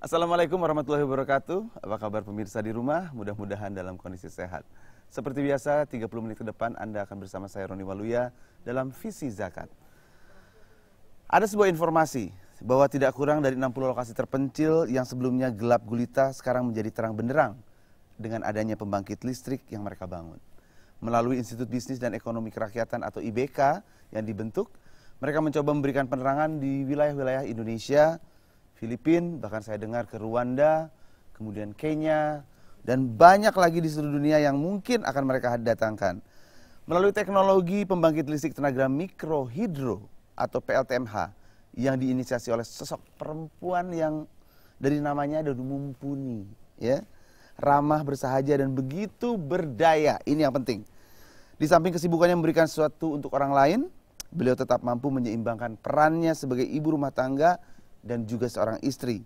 Assalamualaikum warahmatullahi wabarakatuh. Apa kabar pemirsa di rumah? Mudah-mudahan dalam kondisi sehat. Seperti biasa, 30 menit ke depan Anda akan bersama saya Roni Waluya dalam Visi Zakat. Ada sebuah informasi bahwa tidak kurang dari 60 lokasi terpencil yang sebelumnya gelap gulita sekarang menjadi terang benderang dengan adanya pembangkit listrik yang mereka bangun. Melalui Institut Bisnis dan Ekonomi Kerakyatan atau IBK yang dibentuk, mereka mencoba memberikan penerangan di wilayah-wilayah Indonesia, Filipina, bahkan saya dengar ke Rwanda, kemudian Kenya, dan banyak lagi di seluruh dunia yang mungkin akan mereka datangkan. Melalui teknologi pembangkit listrik tenaga mikrohidro atau PLTMH yang diinisiasi oleh sosok perempuan yang dari namanya ada mumpuni, ya, ramah, bersahaja, dan begitu berdaya. Ini yang penting. Di samping kesibukannya memberikan sesuatu untuk orang lain, beliau tetap mampu menyeimbangkan perannya sebagai ibu rumah tangga dan juga seorang istri.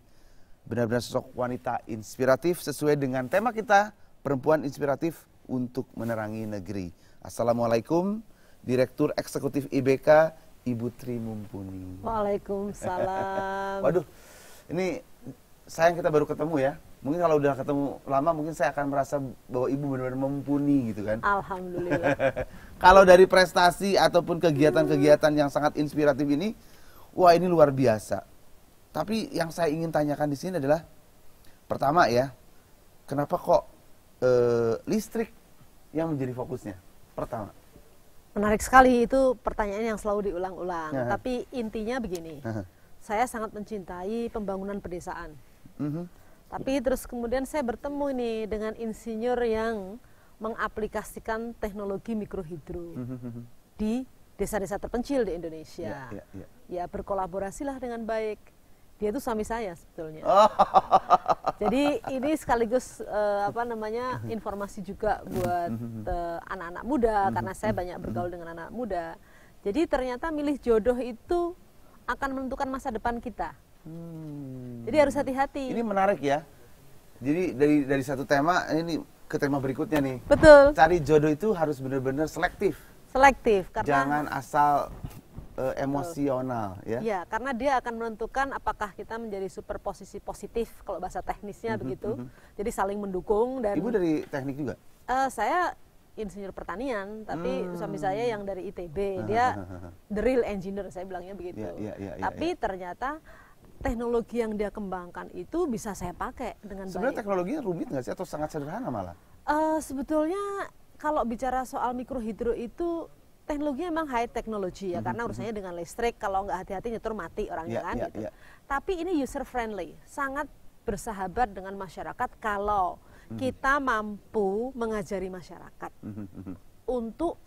Benar-benar sosok wanita inspiratif sesuai dengan tema kita, perempuan inspiratif untuk menerangi negeri. Assalamualaikum, Direktur Eksekutif IBK, Ibu Tri Mumpuni. Waalaikumsalam. Waduh, ini sayang kita baru ketemu ya. Mungkin kalau udah ketemu lama mungkin saya akan merasa bahwa Ibu benar-benar mumpuni gitu kan. Alhamdulillah. Kalau dari prestasi ataupun kegiatan-kegiatan yang sangat inspiratif ini, wah ini luar biasa. Tapi yang saya ingin tanyakan di sini adalah, pertama ya, kenapa kok listrik yang menjadi fokusnya? Pertama. Menarik sekali, itu pertanyaan yang selalu diulang-ulang. Tapi intinya begini, saya sangat mencintai pembangunan pedesaan. Tapi terus kemudian saya bertemu nih dengan insinyur yang mengaplikasikan teknologi mikrohidro di desa-desa terpencil di Indonesia. Ya berkolaborasilah dengan baik. Dia itu suami saya sebetulnya. Jadi ini sekaligus informasi juga buat anak-anak muda, karena saya banyak bergaul dengan anak muda. Jadi ternyata milih jodoh itu akan menentukan masa depan kita. Jadi harus hati-hati. Ini menarik ya. Jadi dari satu tema ini ke tema berikutnya nih. Betul. Cari jodoh itu harus benar-benar selektif. Selektif, karena jangan asal emosional ya. Ya, karena dia akan menentukan apakah kita menjadi superposisi positif kalau bahasa teknisnya begitu. Jadi saling mendukung. Dan Ibu dari teknik juga? Saya insinyur pertanian, tapi suami saya yang dari ITB. Dia the real engineer, saya bilangnya begitu. Tapi ternyata teknologi yang dia kembangkan itu bisa saya pakai dengan baik. Sebenarnya teknologinya rumit nggak sih atau sangat sederhana malah? Sebetulnya kalau bicara soal mikrohidro itu teknologinya memang high technology ya, karena urusannya dengan listrik, kalau nggak hati-hati nyetur mati orangnya kan gitu. Tapi ini user friendly, sangat bersahabat dengan masyarakat kalau kita mampu mengajari masyarakat untuk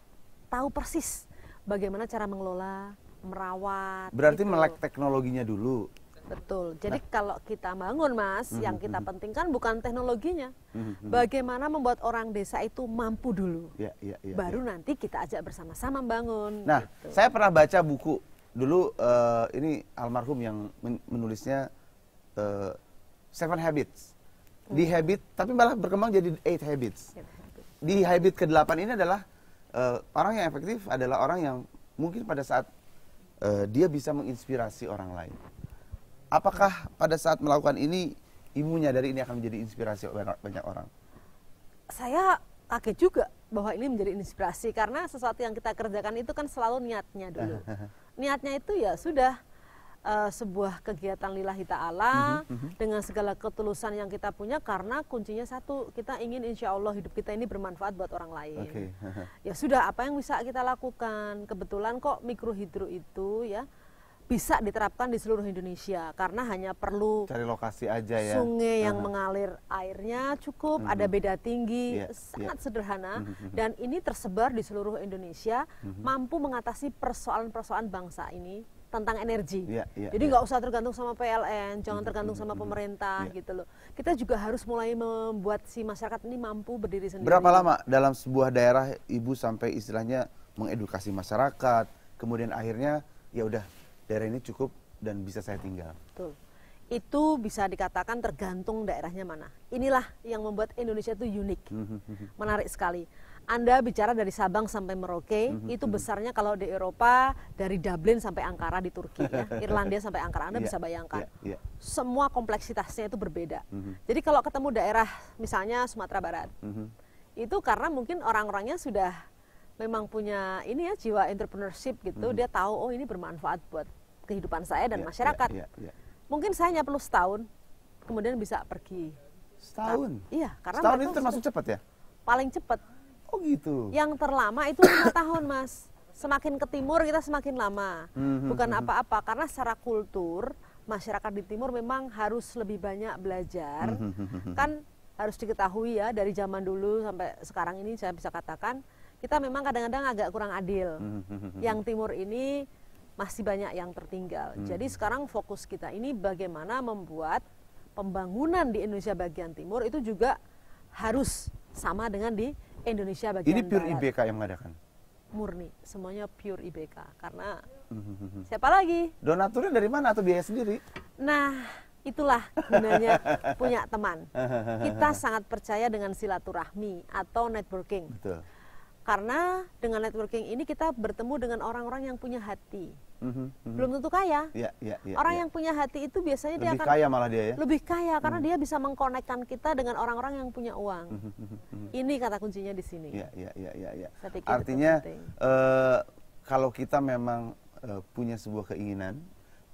tahu persis bagaimana cara mengelola, merawat. Berarti gitu. melek teknologinya dulu. Betul. Jadi kalau kita bangun, Mas, yang kita pentingkan bukan teknologinya. Bagaimana membuat orang desa itu mampu dulu. Baru nanti kita ajak bersama-sama bangun. Nah, gitu. saya pernah baca buku dulu, ini almarhum yang menulisnya Seven Habits. Di habit, tapi malah berkembang jadi 8 Habits. Di habit ke-8 ini adalah orang yang efektif adalah orang yang mungkin pada saat dia bisa menginspirasi orang lain. Apakah pada saat melakukan ini, Ibu menyadari ini akan menjadi inspirasi banyak orang? Saya kaget juga bahwa ini menjadi inspirasi, karena sesuatu yang kita kerjakan itu kan selalu niatnya dulu. Niatnya itu ya sudah sebuah kegiatan lillahi ta'ala dengan segala ketulusan yang kita punya, karena kuncinya satu, kita ingin insya Allah hidup kita ini bermanfaat buat orang lain. Ya sudah, apa yang bisa kita lakukan? Kebetulan kok mikrohidro itu ya bisa diterapkan di seluruh Indonesia, karena hanya perlu cari lokasi aja ya. Sungai yang mengalir airnya cukup, ada beda tinggi, sangat sederhana, dan ini tersebar di seluruh Indonesia, mampu mengatasi persoalan-persoalan bangsa ini tentang energi. Jadi nggak usah tergantung sama PLN, jangan tergantung sama pemerintah gitu loh. Kita juga harus mulai membuat si masyarakat ini mampu berdiri sendiri. Berapa lama dalam sebuah daerah Ibu sampai istilahnya mengedukasi masyarakat, kemudian akhirnya ya udah daerah ini cukup dan bisa saya tinggal? Betul. Itu bisa dikatakan tergantung daerahnya mana. Inilah yang membuat Indonesia itu unik. Menarik sekali. Anda bicara dari Sabang sampai Merauke, itu besarnya kalau di Eropa dari Dublin sampai Ankara di Turki, ya. Irlandia sampai Ankara, Anda bisa bayangkan. Semua kompleksitasnya itu berbeda. Jadi kalau ketemu daerah misalnya Sumatera Barat, itu karena mungkin orang-orangnya sudah memang punya ini ya jiwa entrepreneurship gitu, dia tahu oh ini bermanfaat buat kehidupan saya dan masyarakat. Mungkin saya hanya perlu setahun, kemudian bisa pergi. Setahun? Iya, karena setahun itu termasuk cepat ya? Paling cepat. Oh gitu. Yang terlama itu 5 tahun, Mas. Semakin ke timur kita semakin lama. Bukan apa-apa, karena secara kultur masyarakat di timur memang harus lebih banyak belajar. Kan harus diketahui ya, dari zaman dulu sampai sekarang ini saya bisa katakan kita memang kadang-kadang agak kurang adil. Yang timur ini masih banyak yang tertinggal. Jadi sekarang fokus kita ini bagaimana membuat pembangunan di Indonesia bagian timur itu juga harus sama dengan di Indonesia bagian ini pure barat. IBK yang mengadakan? Murni, semuanya pure IBK. Karena siapa lagi? Donaturnya dari mana atau biaya sendiri? Nah, itulah gunanya punya teman. Kita sangat percaya dengan silaturahmi atau networking. Betul. Karena dengan networking ini kita bertemu dengan orang-orang yang punya hati. Belum tentu kaya. Orang yang punya hati itu biasanya lebih dia akan kaya malah dia ya. Lebih kaya karena dia bisa mengkonekkan kita dengan orang-orang yang punya uang. Ini kata kuncinya di sini. Saya pikir artinya kalau kita memang punya sebuah keinginan,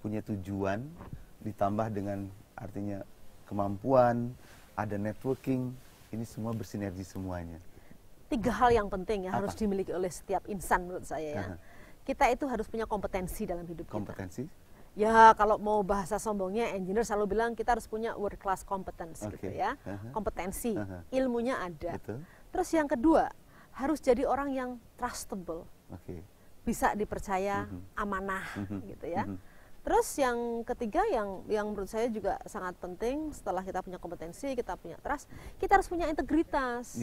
punya tujuan, ditambah dengan artinya kemampuan, ada networking, ini semua bersinergi semuanya. 3 hal yang penting yang harus dimiliki oleh setiap insan menurut saya ya. Kita itu harus punya kompetensi dalam hidup kita. Kompetensi? Ya kalau mau bahasa sombongnya engineer selalu bilang kita harus punya world class competence gitu ya. Kompetensi, ilmunya ada. Betul. Terus yang kedua, harus jadi orang yang trustable. Bisa dipercaya, amanah gitu ya. Terus yang ketiga yang menurut saya juga sangat penting setelah kita punya kompetensi, kita punya trust, kita harus punya integritas.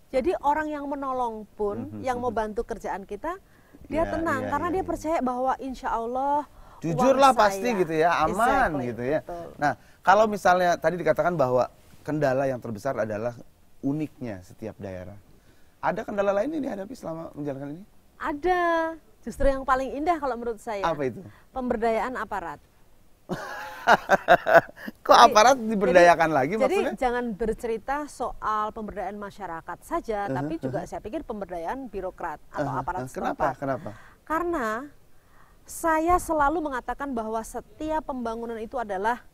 Jadi orang yang menolong pun, yang mau bantu kerjaan kita, dia tenang karena dia percaya bahwa insya Allah jujurlah pasti gitu ya, aman gitu ya. Betul. Nah, kalau misalnya tadi dikatakan bahwa kendala yang terbesar adalah uniknya setiap daerah. Ada kendala lain yang dihadapi selama menjalankan ini? Ada. Justru yang paling indah kalau menurut saya. Apa itu? Pemberdayaan aparat. Kok aparat diberdayakan lagi maksudnya? Jadi jangan bercerita soal pemberdayaan masyarakat saja, tapi juga saya pikir pemberdayaan birokrat atau aparat setempat. Kenapa? Karena saya selalu mengatakan bahwa setiap pembangunan itu adalah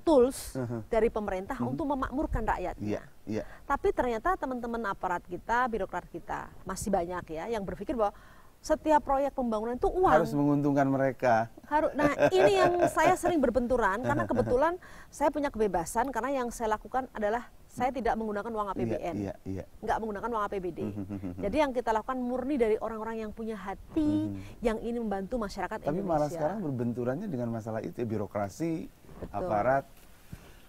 tools dari pemerintah untuk memakmurkan rakyatnya. Tapi ternyata teman-teman aparat kita, birokrat kita masih banyak ya yang berpikir bahwa setiap proyek pembangunan itu uang. Harus menguntungkan mereka. Nah ini yang saya sering berbenturan karena kebetulan saya punya kebebasan karena yang saya lakukan adalah saya tidak menggunakan uang APBN, nggak menggunakan uang APBD. Jadi yang kita lakukan murni dari orang-orang yang punya hati, yang ingin membantu masyarakat Indonesia. Tapi malah sekarang berbenturannya dengan masalah itu, birokrasi, aparat.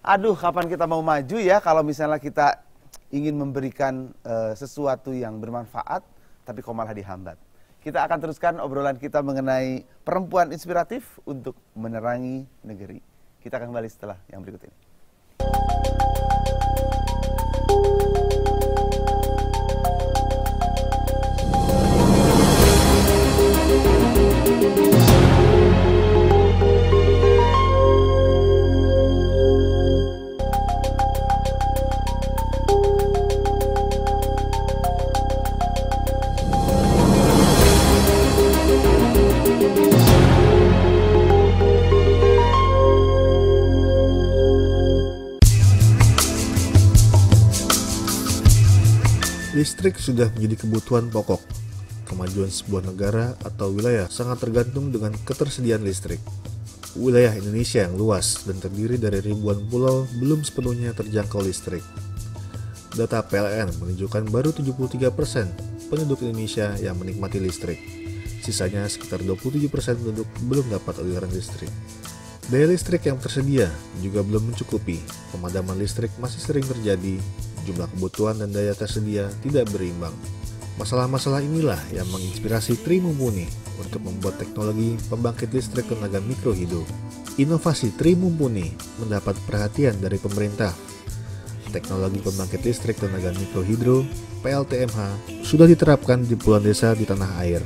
Aduh, kapan kita mau maju ya kalau misalnya kita ingin memberikan sesuatu yang bermanfaat, tapi kok malah dihambat. Kita akan teruskan obrolan kita mengenai perempuan inspiratif untuk menerangi negeri. Kita akan kembali setelah yang berikut ini. Listrik sudah menjadi kebutuhan pokok. Kemajuan sebuah negara atau wilayah sangat tergantung dengan ketersediaan listrik. Wilayah Indonesia yang luas dan terdiri dari ribuan pulau belum sepenuhnya terjangkau listrik. Data PLN menunjukkan baru 73% penduduk Indonesia yang menikmati listrik. Sisanya sekitar 27% penduduk belum dapat aliran listrik. Daya listrik yang tersedia juga belum mencukupi. Pemadaman listrik masih sering terjadi. Jumlah kebutuhan dan daya tersedia tidak berimbang. Masalah-masalah inilah yang menginspirasi Tri Mumpuni untuk membuat teknologi pembangkit listrik tenaga mikrohidro. Inovasi Tri Mumpuni mendapat perhatian dari pemerintah. teknologi pembangkit listrik tenaga mikrohidro (PLTMH) sudah diterapkan di puluhan desa di tanah air.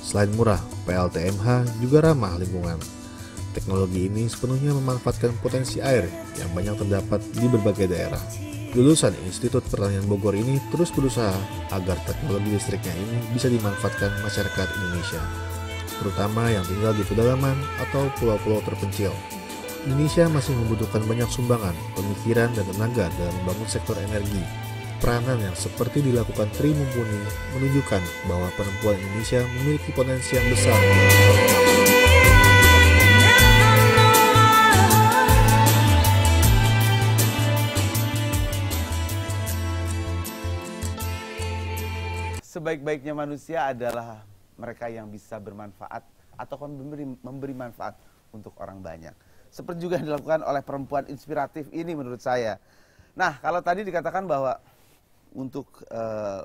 Selain murah, PLTMH juga ramah lingkungan. Teknologi ini sepenuhnya memanfaatkan potensi air yang banyak terdapat di berbagai daerah. Lulusan Institut Pertanian Bogor ini terus berusaha agar teknologi listriknya ini bisa dimanfaatkan masyarakat Indonesia, terutama yang tinggal di pedalaman atau pulau-pulau terpencil. Indonesia masih membutuhkan banyak sumbangan, pemikiran, dan tenaga dalam membangun sektor energi. Peranan yang seperti dilakukan Tri Mumpuni menunjukkan bahwa perempuan Indonesia memiliki potensi yang besar. Sebaik-baiknya manusia adalah mereka yang bisa bermanfaat atau memberi manfaat untuk orang banyak. Seperti juga yang dilakukan oleh perempuan inspiratif ini menurut saya. Nah, kalau tadi dikatakan bahwa untuk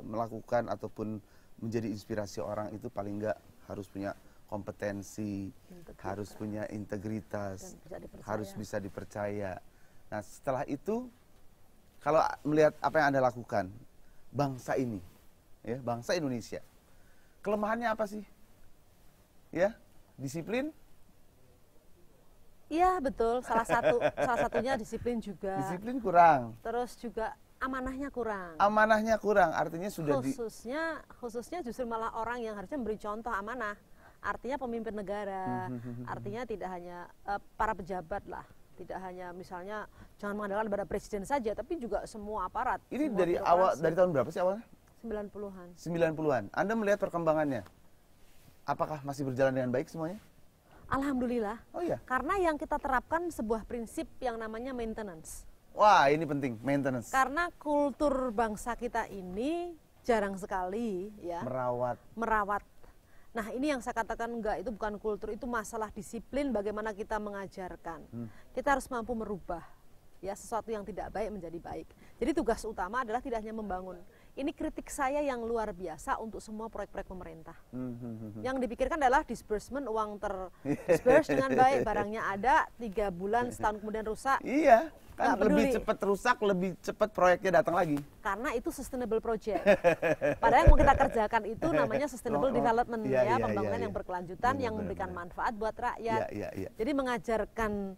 melakukan ataupun menjadi inspirasi orang itu paling enggak harus punya kompetensi, harus punya integritas, harus bisa dipercaya. Nah, setelah itu kalau melihat apa yang Anda lakukan, bangsa ini, ya, bangsa Indonesia, kelemahannya apa sih? Ya, disiplin? Iya, betul. Salah satunya disiplin juga. Disiplin kurang. Terus juga amanahnya kurang. Amanahnya kurang, artinya sudah khususnya justru malah orang yang harusnya memberi contoh amanah. Artinya pemimpin negara. Artinya tidak hanya para pejabat lah. Tidak hanya misalnya jangan mengandalkan pada presiden saja, tapi juga semua aparat. Ini semua dari birokrasi. awal, dari tahun berapa sih awalnya? 90-an. 90-an. Anda melihat perkembangannya. Apakah masih berjalan dengan baik semuanya? Alhamdulillah. Oh iya. Karena yang kita terapkan sebuah prinsip yang namanya maintenance. Wah, ini penting, maintenance. Karena kultur bangsa kita ini jarang sekali ya merawat. Nah, ini yang saya katakan enggak, itu bukan kultur, itu masalah disiplin bagaimana kita mengajarkan. Kita harus mampu merubah ya sesuatu yang tidak baik menjadi baik. Jadi tugas utama adalah tidak hanya membangun. Ini kritik saya yang luar biasa untuk semua proyek-proyek pemerintah. Yang dipikirkan adalah disbursement, uang terdisburse dengan baik, barangnya ada, 3 bulan, setahun kemudian rusak. Iya, kan lebih cepat rusak, lebih cepat proyeknya datang lagi. Karena itu sustainable project. Padahal yang mau kita kerjakan itu namanya sustainable development, ya, pembangunan yang berkelanjutan, yang memberikan manfaat buat rakyat. Jadi mengajarkan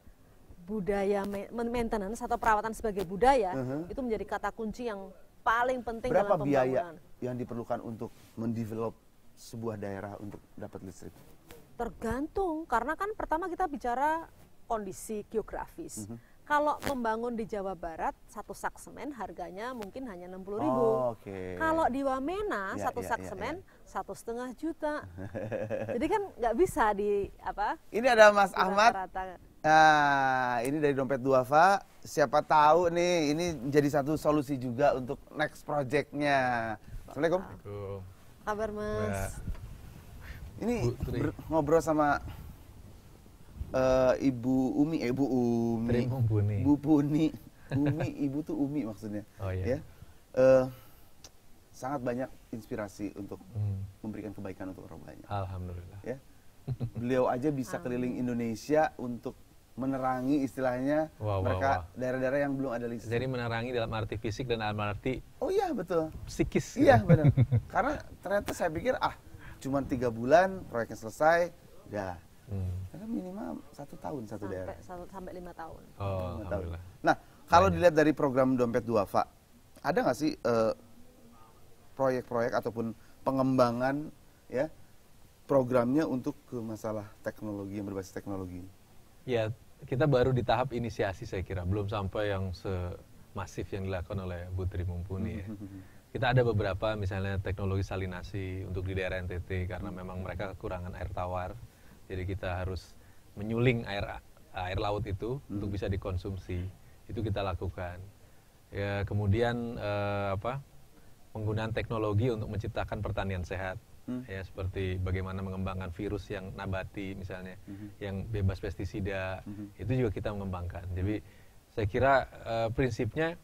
budaya maintenance atau perawatan sebagai budaya itu menjadi kata kunci yang paling penting dalam pembangunan. Berapa biaya yang diperlukan untuk mendevelop sebuah daerah untuk dapat listrik? Tergantung, karena kan pertama kita bicara kondisi geografis. Kalau membangun di Jawa Barat, 1 sak semen harganya mungkin hanya 60.000. Kalau di Wamena, 1 sak semen 1,5 juta. Jadi kan nggak bisa di apa? Ini ada Mas Ahmad. Nah, ini dari Dompet Duafa. Siapa tahu nih, ini jadi satu solusi juga untuk next projectnya. Assalamualaikum. Kabar Mas. Ini ngobrol sama Ibu Umi, Bu Puni. Ibu tuh Umi maksudnya. Oh iya. Ya. Sangat banyak inspirasi untuk memberikan kebaikan untuk orang banyak. Alhamdulillah. Ya. Beliau aja bisa keliling Indonesia untuk menerangi istilahnya daerah-daerah yang belum ada listrik. Jadi menerangi dalam arti fisik dan dalam arti betul. psikis. Iya, benar. Karena ternyata saya pikir cuma 3 bulan proyeknya selesai, udah. Karena minimal 1 tahun satu daerah. Sampai 5 tahun. Oh, alhamdulillah. Nah, kalau dilihat dari program Dompet Duafa, ada nggak sih proyek-proyek ataupun pengembangan ya programnya untuk ke masalah teknologi yang berbasis teknologi? Ya, kita baru di tahap inisiasi saya kira, belum sampai yang semasif yang dilakukan oleh Bu Tri Mumpuni ya. Kita ada beberapa misalnya teknologi salinasi untuk di daerah NTT karena memang mereka kekurangan air tawar. Jadi kita harus menyuling air laut itu untuk bisa dikonsumsi. Itu kita lakukan. Ya, kemudian penggunaan teknologi untuk menciptakan pertanian sehat. Ya, seperti bagaimana mengembangkan virus yang nabati misalnya, yang bebas pestisida, itu juga kita mengembangkan. Jadi saya kira prinsipnya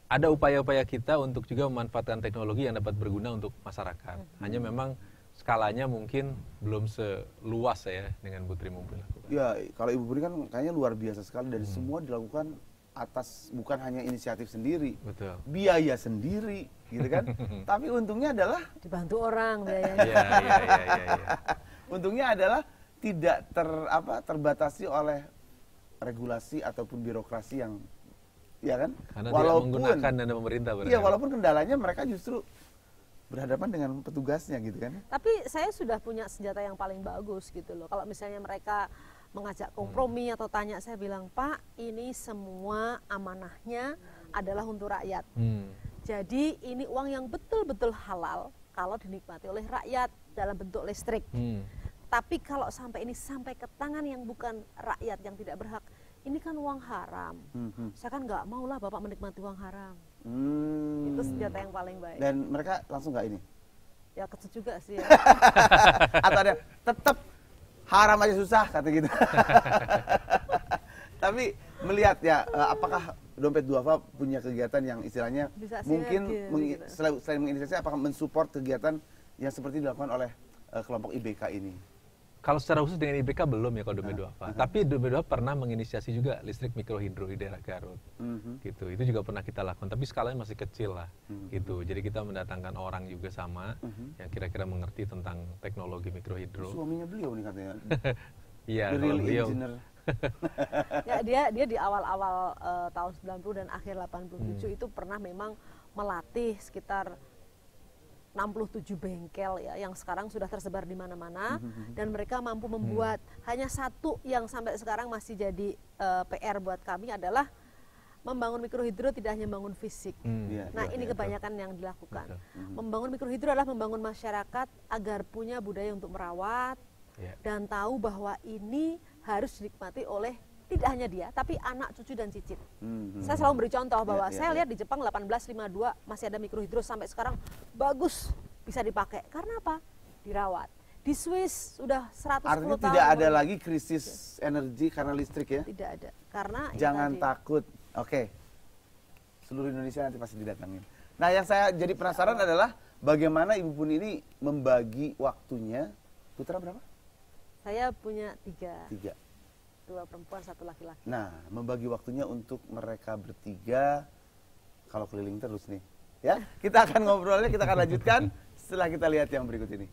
ada upaya-upaya kita untuk juga memanfaatkan teknologi yang dapat berguna untuk masyarakat. Hanya memang skalanya mungkin belum seluas ya dengan Bu Tri Mumpuni lakukan. Ya, kalau Ibu Putri kan kayaknya luar biasa sekali dan semua dilakukan atas bukan hanya inisiatif sendiri, Betul. biaya sendiri, gitu kan? Tapi untungnya adalah Dibantu orang biayanya. Iya. untungnya adalah tidak terbatasi oleh regulasi ataupun birokrasi yang, ya kan? Karena tidak menggunakan dana pemerintah. Iya, walaupun kendalanya mereka justru berhadapan dengan petugasnya, gitu kan? Tapi saya sudah punya senjata yang paling bagus gitu loh. Kalau misalnya mereka mengajak kompromi atau tanya, saya bilang, Pak, ini semua amanahnya adalah untuk rakyat. Jadi ini uang yang betul-betul halal kalau dinikmati oleh rakyat dalam bentuk listrik. Tapi kalau sampai ini sampai ke tangan yang bukan rakyat, yang tidak berhak, ini kan uang haram. Saya kan nggak mau lah Bapak menikmati uang haram. Itu senjata yang paling baik. Dan mereka langsung nggak ini? Ya kecil juga sih ya. Atau ada tetap haram aja susah, kata gitu. Tapi melihat ya, apakah Dompet Duafa punya kegiatan yang istilahnya Bisa mungkin gitu. selain menginisiasi, apakah mensupport kegiatan yang seperti dilakukan oleh kelompok IBK ini? Kalau secara khusus dengan IBK belum ya kalau Dompet Duafa. Tapi Dompet Duafa pernah menginisiasi juga listrik mikrohidro di daerah Garut. Gitu. Itu juga pernah kita lakukan, tapi skalanya masih kecil lah. Gitu. Jadi kita mendatangkan orang juga sama yang kira-kira mengerti tentang teknologi mikrohidro. Suaminya beliau nih katanya. Iya, The kalau real beliau engineer. Ya dia di awal-awal tahun 90 dan akhir 87 itu pernah memang melatih sekitar 67 bengkel ya yang sekarang sudah tersebar di mana-mana dan mereka mampu membuat. Hanya satu yang sampai sekarang masih jadi PR buat kami adalah membangun mikrohidro tidak hanya membangun fisik. Nah, ini kebanyakan yang dilakukan. Membangun mikrohidro adalah membangun masyarakat agar punya budaya untuk merawat dan tahu bahwa ini harus dinikmati oleh tidak hanya dia, tapi anak, cucu, dan cicit. Saya selalu beri contoh bahwa saya lihat di Jepang 1852 masih ada mikrohidro sampai sekarang bagus, bisa dipakai. Karena apa? Dirawat. Di Swiss sudah 110 tahun. Artinya tidak ada lagi krisis energi karena listrik ya? Tidak ada. Karena jangan takut. Oke. Seluruh Indonesia nanti pasti didatangin. Nah, yang saya jadi penasaran adalah bagaimana Ibu Pun ini membagi waktunya. Putra berapa? Saya punya 3. 3. 2 perempuan, 1 laki-laki. Nah, membagi waktunya untuk mereka bertiga, kalau keliling terus nih, ya. Kita akan ngobrolnya, kita akan lanjutkan setelah kita lihat yang berikut ini.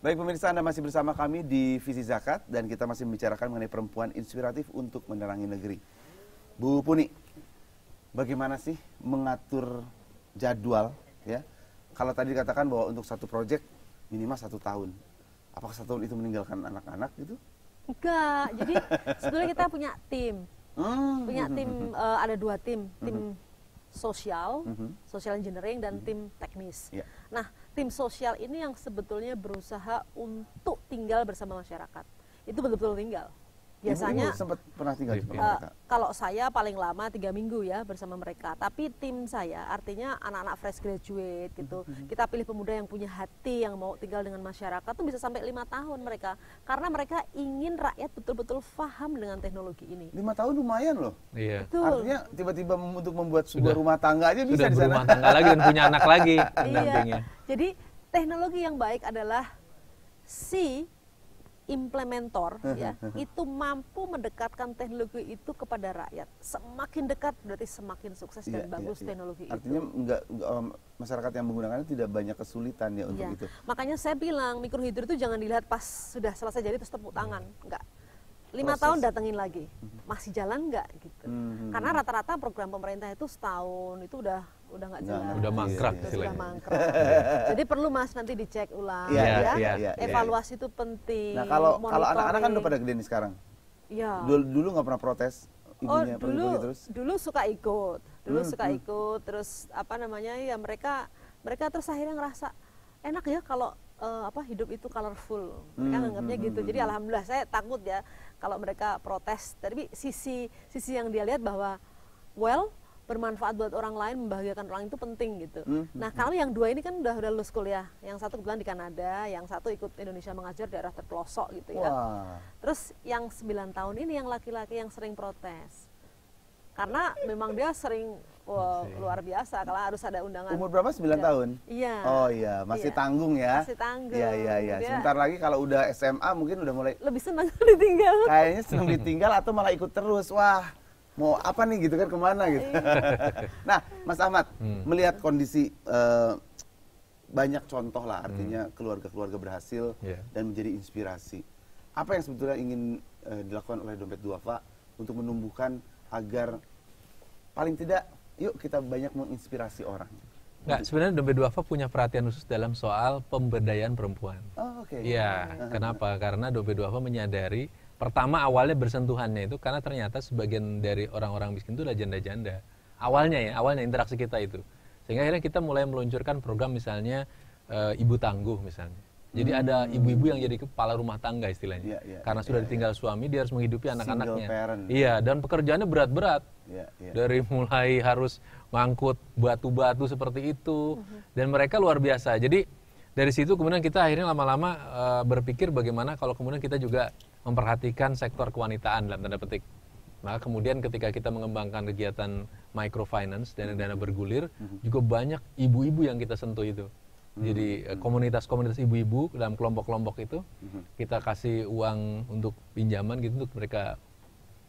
Baik pemirsa, Anda masih bersama kami di Visi Zakat dan kita masih membicarakan mengenai perempuan inspiratif untuk menerangi negeri. Bu Puni, bagaimana sih mengatur jadwal ya? Kalau tadi dikatakan bahwa untuk satu proyek minimal 1 tahun. Apakah 1 tahun itu meninggalkan anak-anak gitu? Enggak, jadi sebetulnya kita punya tim. Punya tim, ada 2 tim. Tim sosial, social engineering, dan tim teknis. Nah, tim sosial ini yang sebetulnya berusaha untuk tinggal bersama masyarakat. Itu betul-betul tinggal. Biasanya Ibu sempat pernah tinggal di mereka? Kalau saya paling lama 3 minggu ya bersama mereka. Tapi tim saya artinya anak-anak fresh graduate gitu. Kita pilih pemuda yang punya hati, yang mau tinggal dengan masyarakat tuh bisa sampai 5 tahun mereka. Karena mereka ingin rakyat betul-betul paham dengan teknologi ini. 5 tahun lumayan loh. Iya. Betul. Artinya tiba-tiba untuk membuat sebuah rumah tangga aja bisa di sana. Sudah berumah tangga lagi dan punya anak lagi pendampingnya. Jadi teknologi yang baik adalah si implementor ya itu mampu mendekatkan teknologi itu kepada rakyat. Semakin dekat berarti semakin sukses dan bagus teknologi Artinya itu. masyarakat yang menggunakannya tidak banyak kesulitan ya untuk itu. Makanya saya bilang mikrohidro itu jangan dilihat pas sudah selesai jadi terus tepuk tangan, enggak. 5 tahun datengin lagi, masih jalan nggak gitu. Karena rata-rata program pemerintah itu setahun itu udah nggak jalan. Udah mangkrak Sudah istilahnya. mangkrak. Jadi perlu Mas nanti dicek ulang Iya. Evaluasi itu penting. Nah kalau anak-anak kan udah pada gede nih sekarang. Iya. Dulu nggak pernah protes ibunya pergi terus. Dulu suka ikut. Terus apa namanya ya mereka terus akhirnya ngerasa enak ya kalau hidup itu colorful. Mereka nganggapnya gitu. Jadi alhamdulillah saya takut ya kalau mereka protes. Tapi sisi yang dia lihat bahwa bermanfaat buat orang lain, membahagiakan orang itu penting gitu. Nah, kalau yang dua ini kan udah lulus kuliah. Yang satu kebetulan di Kanada, yang satu ikut Indonesia Mengajar daerah terpelosok gitu ya. Terus yang 9 tahun ini yang laki-laki yang sering protes. Karena memang dia sering luar biasa kalau harus ada undangan. Umur berapa? 9 tahun? Iya. Oh iya, masih tanggung ya. Masih tanggung. Iya. Sebentar lagi kalau udah SMA mungkin udah mulai lebih senang ditinggal. Kayaknya senang ditinggal atau malah ikut terus. Wah, mau apa nih gitu kan, kemana gitu. Nah, Mas Ahmad, melihat kondisi banyak contoh lah, artinya keluarga-keluarga berhasil dan menjadi inspirasi. Apa yang sebetulnya ingin dilakukan oleh Dompet Duafa untuk menumbuhkan agar paling tidak yuk kita banyak menginspirasi orang? Nggak, sebenarnya Dompet Duafa punya perhatian khusus dalam soal pemberdayaan perempuan. Oh, oke. Iya, kenapa? Karena Dompet Duafa menyadari pertama awalnya bersentuhannya itu karena ternyata sebagian dari orang-orang miskin itu adalah janda-janda. Awalnya interaksi kita itu. Sehingga akhirnya kita mulai meluncurkan program misalnya Ibu Tangguh misalnya. Jadi ada ibu-ibu yang jadi kepala rumah tangga istilahnya. Karena sudah ditinggal suami, dia harus menghidupi anak-anaknya. Iya, dan pekerjaannya berat-berat. Dari mulai harus ngangkut batu-batu seperti itu. Dan mereka luar biasa. Jadi dari situ kemudian kita akhirnya lama-lama berpikir bagaimana kalau kemudian kita juga memperhatikan sektor kewanitaan dalam tanda petik. Maka kemudian ketika kita mengembangkan kegiatan microfinance, dana-dana bergulir, juga banyak ibu-ibu yang kita sentuh itu. Jadi komunitas-komunitas ibu-ibu dalam kelompok-kelompok itu, kita kasih uang untuk pinjaman gitu untuk mereka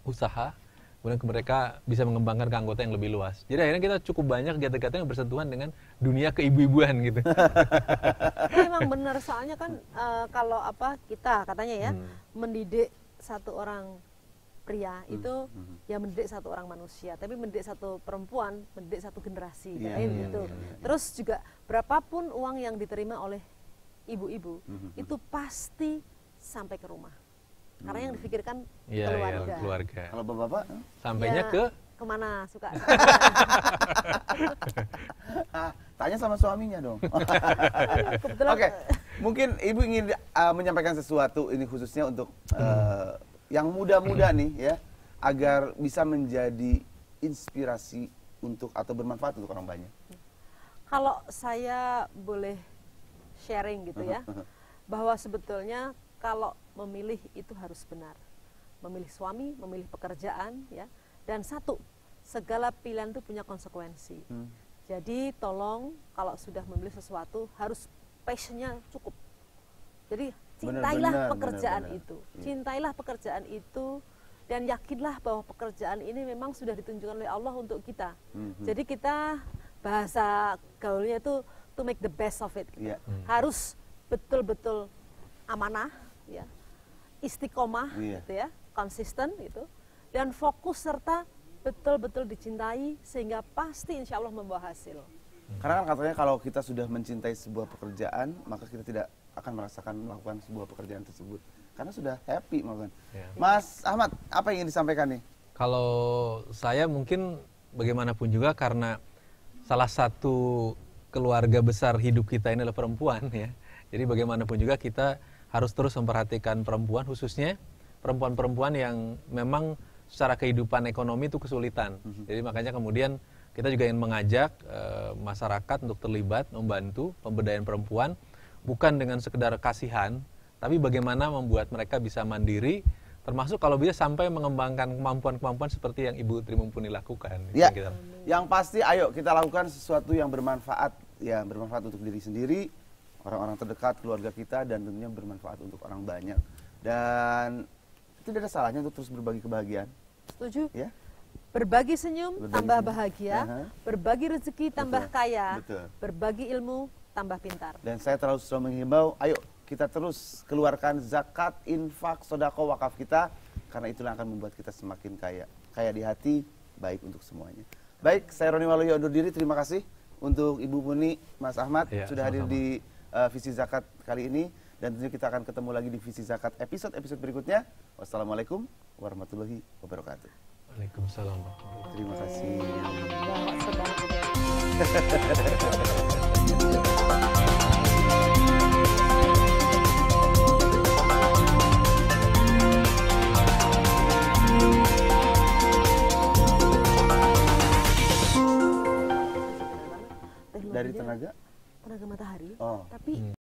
usaha, kemudian mereka bisa mengembangkan ke anggota yang lebih luas. Jadi akhirnya kita cukup banyak kegiatan-kegiatan yang bersentuhan dengan dunia keibu-ibuan gitu. Memang benar, soalnya kan kalau kita katanya ya mendidik satu orang pria itu ya mendidik satu orang manusia, tapi mendidik satu perempuan mendidik satu generasi gitu. Terus juga berapapun uang yang diterima oleh ibu-ibu itu pasti sampai ke rumah. Karena yang difikirkan keluarga. Kalau bapak-bapak sampainya ke kemana suka. Tanya sama suaminya dong. Oke, mungkin ibu ingin menyampaikan sesuatu ini khususnya untuk yang muda-muda nih ya, agar bisa menjadi inspirasi untuk atau bermanfaat untuk orang banyak. Kalau saya boleh sharing gitu ya, bahwa sebetulnya kalau memilih itu harus benar. Memilih suami, memilih pekerjaan ya. Dan satu, segala pilihan itu punya konsekuensi. Jadi tolong kalau sudah memilih sesuatu harus passionnya cukup. Jadi cintailah pekerjaan itu. Cintailah pekerjaan itu dan yakinlah bahwa pekerjaan ini memang sudah ditunjukkan oleh Allah untuk kita. Jadi kita bahasa gaulnya itu to make the best of it. Gitu. Harus betul-betul amanah ya. Istiqomah gitu ya, konsisten gitu. Dan fokus serta betul-betul dicintai sehingga pasti insya Allah membawa hasil. Karena kan katanya kalau kita sudah mencintai sebuah pekerjaan, maka kita tidak akan merasakan melakukan sebuah pekerjaan tersebut. Karena sudah happy melakukan. Mas Ahmad, apa yang ingin disampaikan nih? Kalau saya mungkin bagaimanapun juga karena salah satu keluarga besar hidup kita ini adalah perempuan ya. Jadi bagaimanapun juga kita harus terus memperhatikan perempuan, khususnya perempuan-perempuan yang memang secara kehidupan ekonomi itu kesulitan. Jadi makanya kemudian kita juga ingin mengajak masyarakat untuk terlibat, membantu pemberdayaan perempuan, bukan dengan sekedar kasihan, tapi bagaimana membuat mereka bisa mandiri, termasuk kalau bisa sampai mengembangkan kemampuan-kemampuan seperti yang Ibu Tri Mumpuni lakukan. Ya, yang pasti ayo kita lakukan sesuatu yang bermanfaat, ya bermanfaat untuk diri sendiri, orang-orang terdekat, keluarga kita, dan tentunya bermanfaat untuk orang banyak. Dan tidak ada salahnya untuk terus berbagi kebahagiaan. Setuju? Ya. Berbagi senyum tambah bahagia, berbagi rezeki tambah kaya, berbagi ilmu tambah pintar. Dan saya terus selalu menghimbau, ayo kita terus keluarkan zakat, infak, sedekah, wakaf kita, karena itulah yang akan membuat kita semakin kaya. Kaya di hati, baik untuk semuanya. Baik, saya Roni Waluyo undur diri. Terima kasih untuk Ibu Muni, Mas Ahmad sudah hadir di Visi Zakat kali ini. Dan tentunya kita akan ketemu lagi di Visi Zakat episode-episode berikutnya. Wassalamualaikum warahmatullahi wabarakatuh. Waalaikumsalam. Terima kasih. Dari tenaga matahari, Oh. tapi